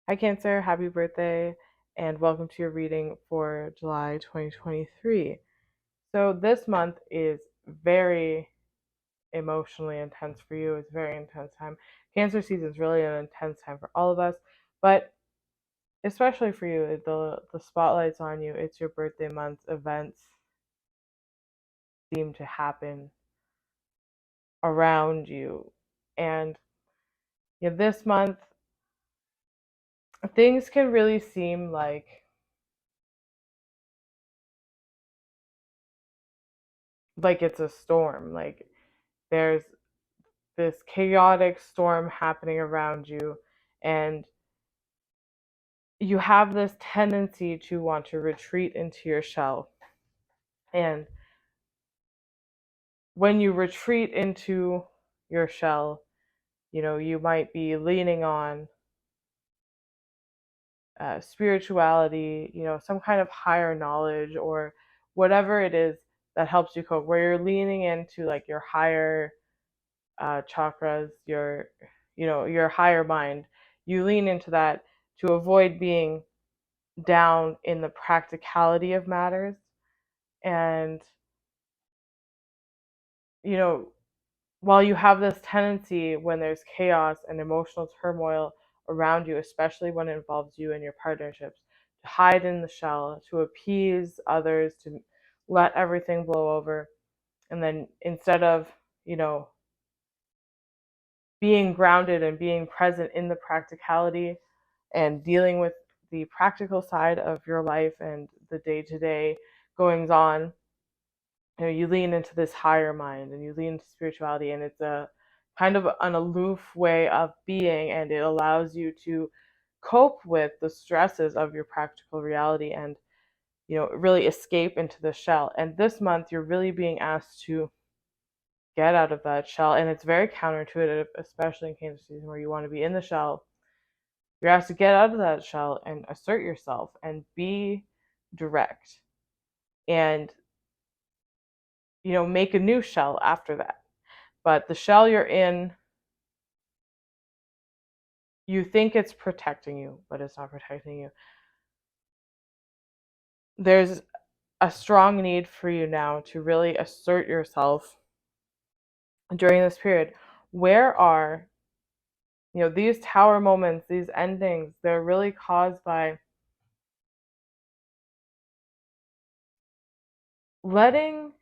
Hi, Cancer. Happy birthday, and welcome to your reading for July 2023. So, this month is very emotionally intense for you. It's a very intense time. Cancer season is really an intense time for all of us, but especially for you, the spotlight's on you. It's your birthday month. Events seem to happen around you, and this month things can really seem like it's a storm. Like there's this chaotic storm happening around you, and you have this tendency to want to retreat into your shell. And when you retreat into your shell, you might be leaning on spirituality, some kind of higher knowledge or whatever it is that helps you cope, where you're leaning into like your higher chakras, your higher mind. You lean into that to avoid being down in the practicality of matters. And, you know, while you have this tendency when there's chaos and emotional turmoil around you, especially when it involves you and your partnerships, to hide in the shell, to appease others, to let everything blow over. And then instead of, you know, being grounded and being present in the practicality and dealing with the practical side of your life and the day to day goings on, you lean into this higher mind and you lean into spirituality, and it's a kind of an aloof way of being, and it allows you to cope with the stresses of your practical reality and really escape into the shell. And this month you're really being asked to get out of that shell, and it's very counterintuitive, especially in Cancer season where you want to be in the shell. You're asked to get out of that shell and assert yourself and be direct, and make a new shell after that. But the shell you're in, you think it's protecting you, but it's not protecting you. There's a strong need for you now to really assert yourself during this period. Where are, these tower moments, these endings, they're really caused by letting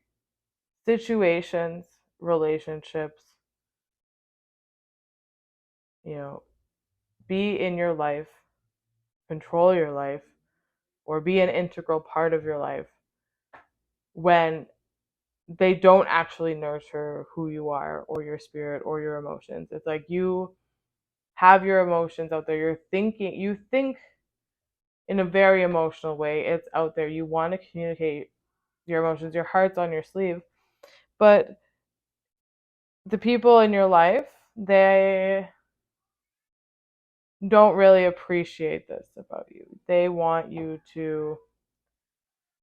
situations, relationships, you know, be in your life, control your life, or be an integral part of your life when they don't actually nurture who you are or your spirit or your emotions. It's like you have your emotions out there. You think in a very emotional way. It's out there. You want to communicate your emotions. Your heart's on your sleeve. But the people in your life, they don't really appreciate this about you. They want you to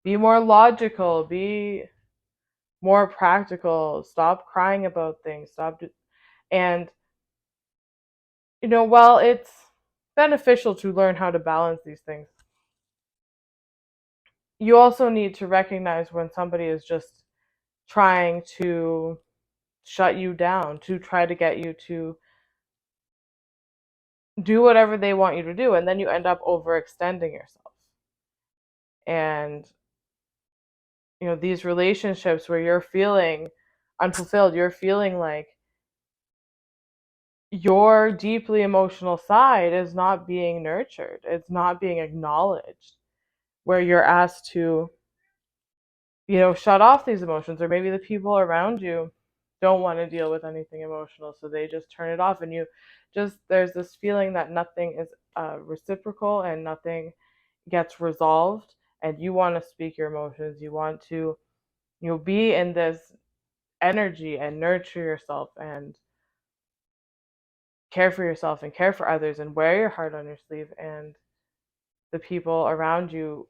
be more logical, be more practical, stop crying about things, and while it's beneficial to learn how to balance these things, you also need to recognize when somebody is just trying to shut you down, to try to get you to do whatever they want you to do, and then you end up overextending yourself. And these relationships where you're feeling unfulfilled, you're feeling like your deeply emotional side is not being nurtured, it's not being acknowledged, where you're asked to shut off these emotions, or maybe the people around you don't want to deal with anything emotional, so they just turn it off, and there's this feeling that nothing is reciprocal and nothing gets resolved, and you want to speak your emotions, you want to be in this energy and nurture yourself and care for yourself and care for others and wear your heart on your sleeve. And the people around you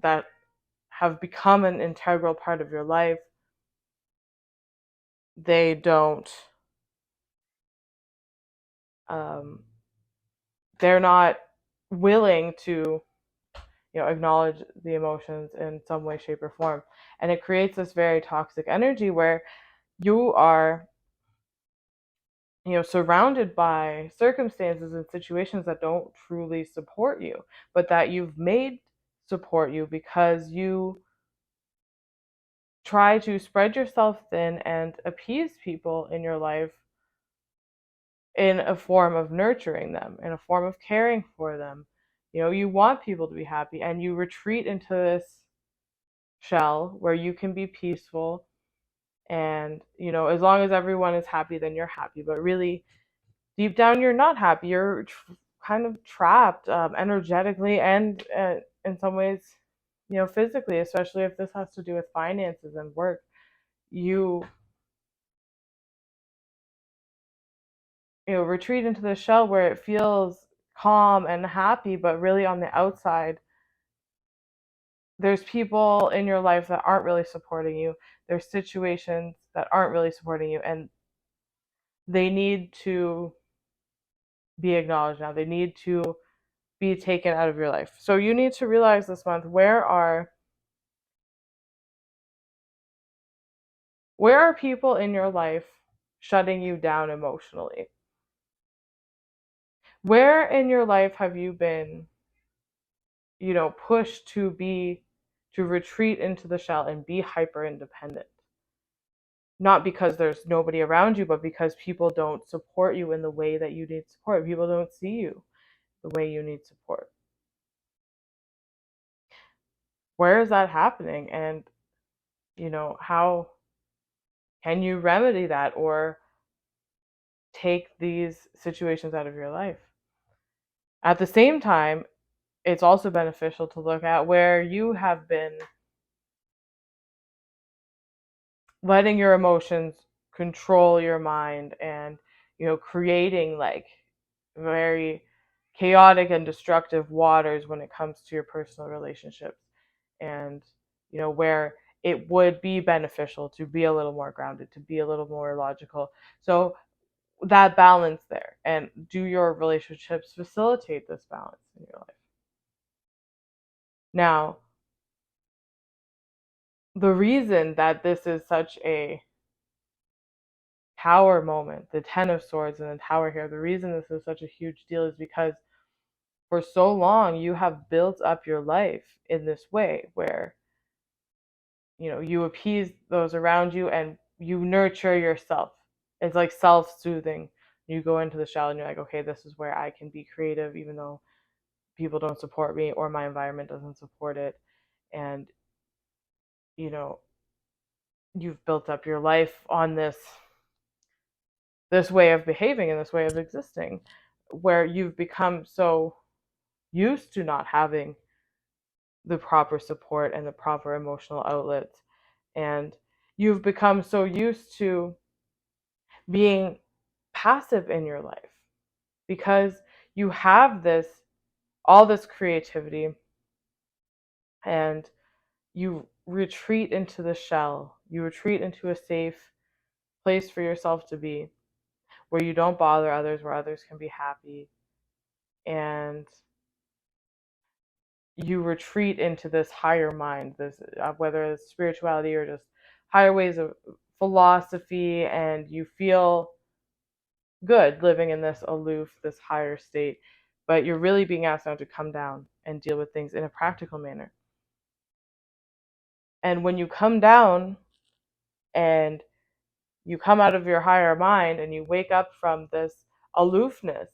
that have become an integral part of your life, they don't um, they're not willing to, acknowledge the emotions in some way, shape, or form. And it creates this very toxic energy where you are, surrounded by circumstances and situations that don't truly support you, but that you've made support you because you try to spread yourself thin and appease people in your life in a form of nurturing them, in a form of caring for them. You want people to be happy, and you retreat into this shell where you can be peaceful. And, as long as everyone is happy, then you're happy. But really, deep down, you're not happy. You're kind of trapped, energetically and, in some ways, physically, especially if this has to do with finances and work. You retreat into the shell where it feels calm and happy, but really on the outside, there's people in your life that aren't really supporting you. There's situations that aren't really supporting you, and they need to be acknowledged now. They need to be taken out of your life. So you need to realize this month, where are people in your life shutting you down emotionally? Where in your life have you been, pushed to retreat into the shell and be hyper independent? Not because there's nobody around you, but because people don't support you in the way that you need support. People don't see you the way you need support. Where is that happening? And, how can you remedy that or take these situations out of your life? At the same time, it's also beneficial to look at where you have been letting your emotions control your mind and, creating like very chaotic and destructive waters when it comes to your personal relationships. And, where it would be beneficial to be a little more grounded, to be a little more logical. So that balance there, and do your relationships facilitate this balance in your life? Now, the reason that this is such a tower moment, the Ten of Swords and the Tower here, the reason this is such a huge deal is because for so long you have built up your life in this way where, you appease those around you and you nurture yourself. It's like self-soothing. You go into the shell and you're like, okay, this is where I can be creative even though people don't support me or my environment doesn't support it. And, you know you've built up your life on this way of behaving and this way of existing, where you've become so used to not having the proper support and the proper emotional outlets. And you've become so used to being passive in your life because you have all this creativity, and you retreat into the shell. You retreat into a safe place for yourself to be, where you don't bother others, where others can be happy. And you retreat into this higher mind, this whether it's spirituality or just higher ways of philosophy, and you feel good living in this aloof, this higher state. But you're really being asked now to come down and deal with things in a practical manner. And when you come down and you come out of your higher mind and you wake up from this aloofness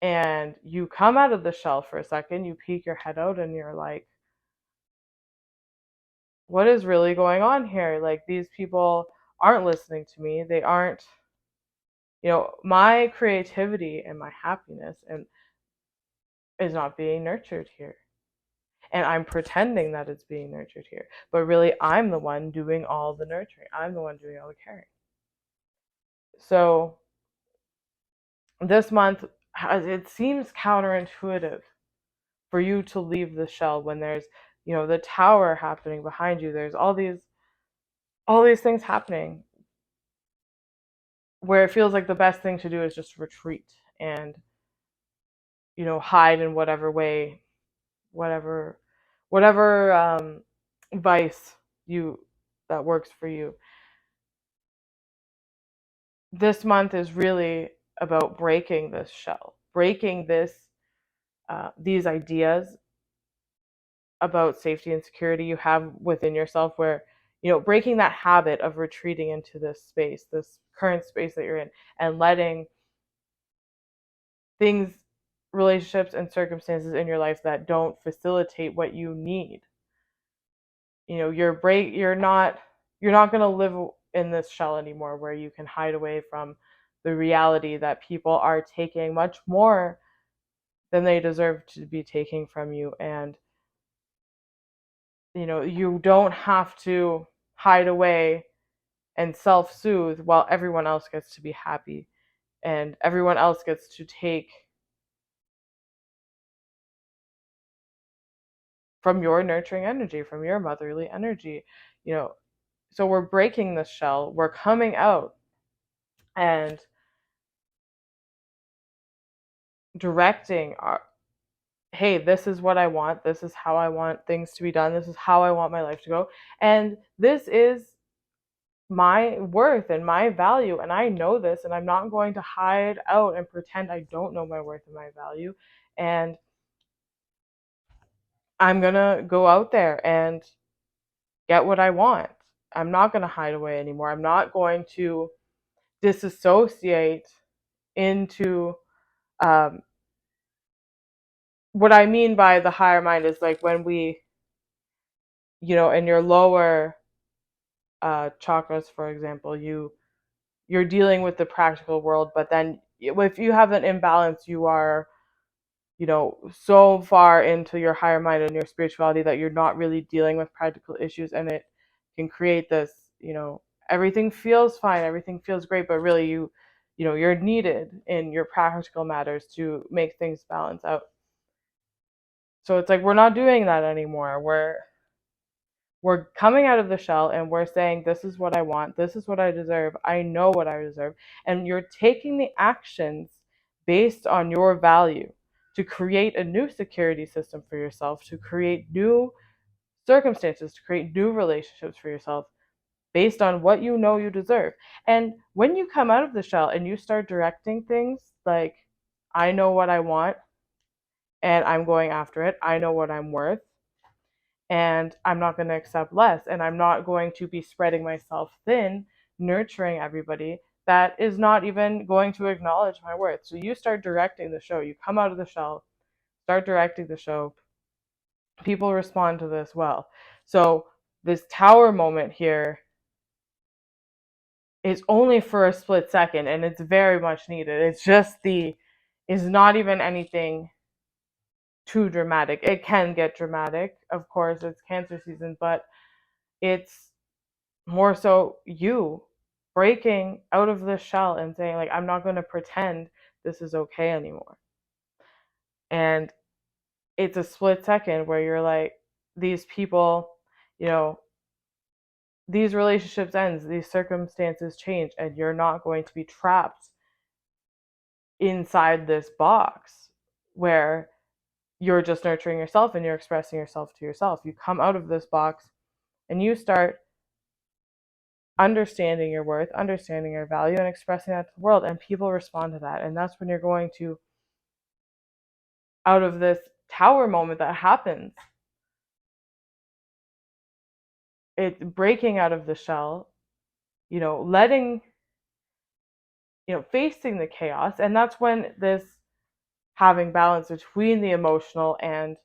and you come out of the shell for a second, you peek your head out and you're like, what is really going on here? Like, these people aren't listening to me. They aren't, my creativity and my happiness and is not being nurtured here. And I'm pretending that it's being nurtured here. But really, I'm the one doing all the nurturing. I'm the one doing all the caring. So this month, it seems counterintuitive for you to leave the shell when there's, the tower happening behind you. There's all these things happening where it feels like the best thing to do is just retreat and hide in whatever way, whatever whatever vice you that works for you. This month is really about breaking this shell, breaking these ideas about safety and security you have within yourself, where breaking that habit of retreating into this space, this current space that you're in, and letting things, relationships and circumstances in your life that don't facilitate what you need. You're not going to live in this shell anymore, where you can hide away from the reality that people are taking much more than they deserve to be taking from you. And you don't have to hide away and self-soothe while everyone else gets to be happy and everyone else gets to take from your nurturing energy, from your motherly energy. So we're breaking this shell, we're coming out and directing our, hey, this is what I want, this is how I want things to be done, this is how I want my life to go, and this is my worth and my value, and I know this, and I'm not going to hide out and pretend I don't know my worth and my value. And I'm gonna go out there and get what I want. I'm not gonna hide away anymore. I'm not going to disassociate into um, what I mean by the higher mind is like when we, in your lower chakras, for example, you're dealing with the practical world, but then if you have an imbalance, you are so far into your higher mind and your spirituality that you're not really dealing with practical issues, and it can create this, everything feels fine, everything feels great, but really you're needed in your practical matters to make things balance out. So it's like we're not doing that anymore. We're coming out of the shell and we're saying, this is what I want, this is what I deserve, I know what I deserve. And you're taking the actions based on your value to create a new security system for yourself, to create new circumstances, to create new relationships for yourself based on what you know you deserve. And when you come out of the shell and you start directing things like, I know what I want and I'm going after it, I know what I'm worth, and I'm not going to accept less, and I'm not going to be spreading myself thin, nurturing everybody that is not even going to acknowledge my worth. So you start directing the show. You come out of the shell, start directing the show. People respond to this well. So this tower moment here is only for a split second, and it's very much needed. It's not even anything too dramatic. It can get dramatic, of course, it's Cancer season, but it's more so you breaking out of the shell and saying, like, I'm not going to pretend this is okay anymore. And it's a split second where you're like, these people, you know these relationships ends, these circumstances change, and you're not going to be trapped inside this box where you're just nurturing yourself and you're expressing yourself to yourself. You come out of this box and you start understanding your worth, understanding your value, and expressing that to the world, and people respond to that. And that's when you're going to, out of this tower moment that happens, it's breaking out of the shell, letting, facing the chaos. And that's when this having balance between the emotional and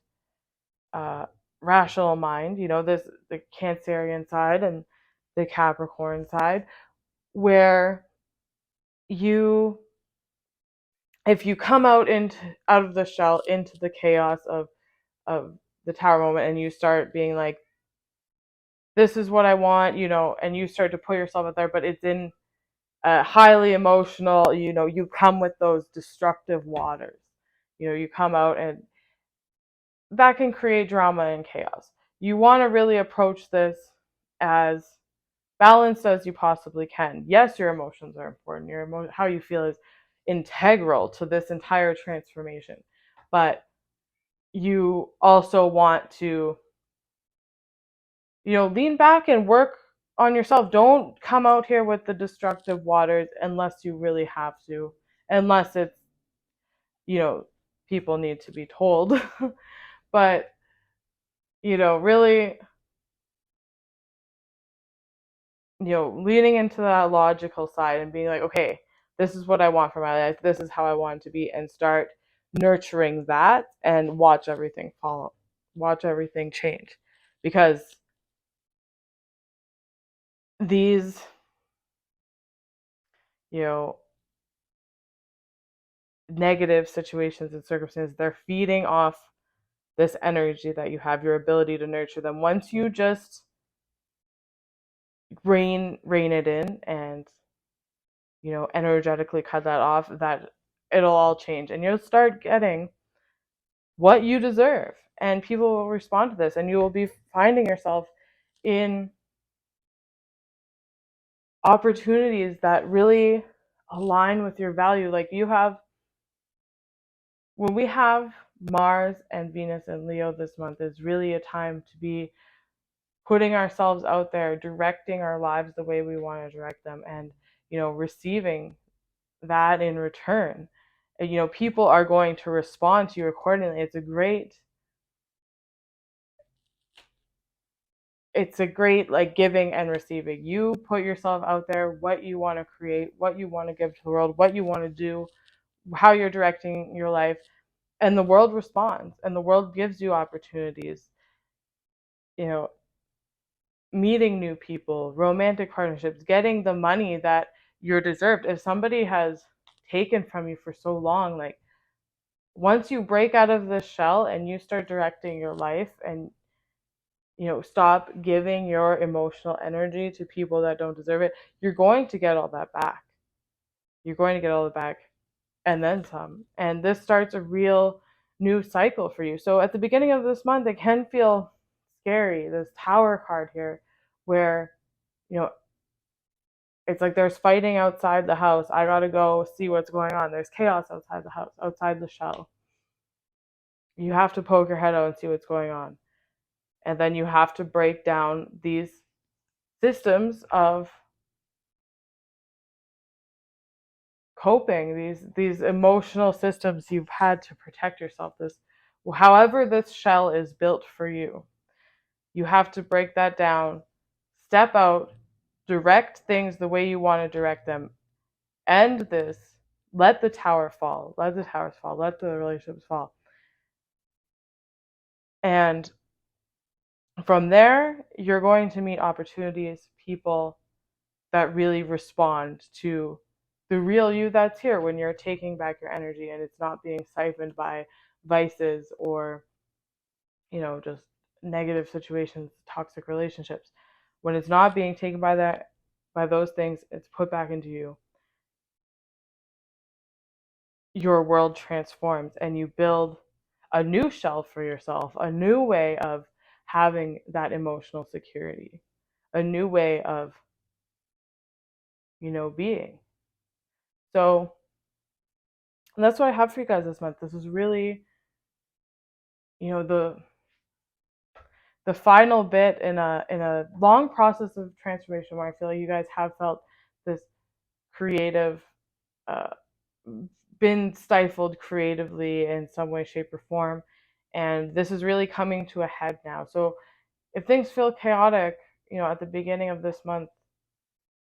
rational mind, this the Cancerian side and the Capricorn side, where you, if you come out of the shell into the chaos of the tower moment, and you start being like, this is what I want, and you start to put yourself out there, but it's in highly emotional, you come with those destructive waters, you come out, and that can create drama and chaos. You want to really approach this as balanced as you possibly can. Yes, your emotions are important. How you feel is integral to this entire transformation. but you also want to, lean back and work on yourself. Don't come out here with the destructive waters unless you really have to, unless it's, people need to be told. But, really, leaning into that logical side and being like, okay, this is what I want for my life. This is how I want it to be, and start nurturing that and watch everything follow, watch everything change. Because these, you know, negative situations and circumstances, they're feeding off this energy that you have, your ability to nurture them. Once you just rein it in and, energetically cut that off, that it'll all change and you'll start getting what you deserve. And people will respond to this, and you will be finding yourself in opportunities that really align with your value. Like when we have Mars and Venus and Leo this month, is really a time to be putting ourselves out there, directing our lives the way we want to direct them, and, receiving that in return. And, people are going to respond to you accordingly. It's a great like giving and receiving. You put yourself out there, what you want to create, what you want to give to the world, what you want to do, how you're directing your life, and the world responds, and the world gives you opportunities, you know meeting new people, romantic partnerships, getting the money that you're deserved. If somebody has taken from you for so long, like, once you break out of this shell and you start directing your life, and, stop giving your emotional energy to people that don't deserve it, you're going to get all that back. You're going to get all it back and then some. And this starts a real new cycle for you. So at the beginning of this month, it can feel scary, this Tower card here, where, you know, it's like there's fighting outside the house. I gotta go see what's going on. There's chaos outside the house, outside the shell. You have to poke your head out and see what's going on. And then you have to break down these systems of coping, these emotional systems you've had to protect yourself. This, however this shell is built for you, you have to break that down, step out, direct things the way you want to direct them, end this, let the tower fall, let the towers fall, let the relationships fall. And from there, you're going to meet opportunities, people that really respond to the real you that's here when you're taking back your energy and it's not being siphoned by vices or, just negative situations, toxic relationships. When it's not being taken by those things, it's put back into you. Your world transforms and you build a new shell for yourself, a new way of having that emotional security, a new way of, being. So that's what I have for you guys this month. This is really, the final bit in a long process of transformation, where I feel like you guys have felt this creative, uh, been stifled creatively in some way, shape, or form, and this is really coming to a head now. So if things feel chaotic, at the beginning of this month,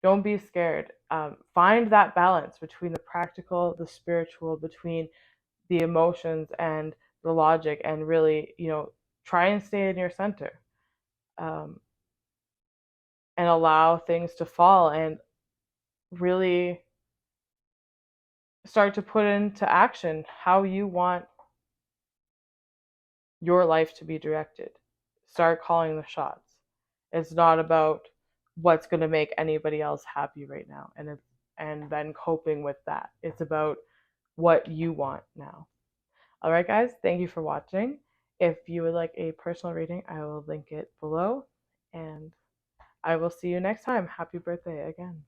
don't be scared. Find that balance between the practical, the spiritual, between the emotions and the logic, and really, try and stay in your center, um, and allow things to fall, and really start to put into action how you want your life to be directed. Start calling the shots. It's not about what's going to make anybody else happy right now, and then coping with that. It's about what you want now. All right, guys, thank you for watching. If you would like a personal reading, I will link it below, and I will see you next time. Happy birthday again.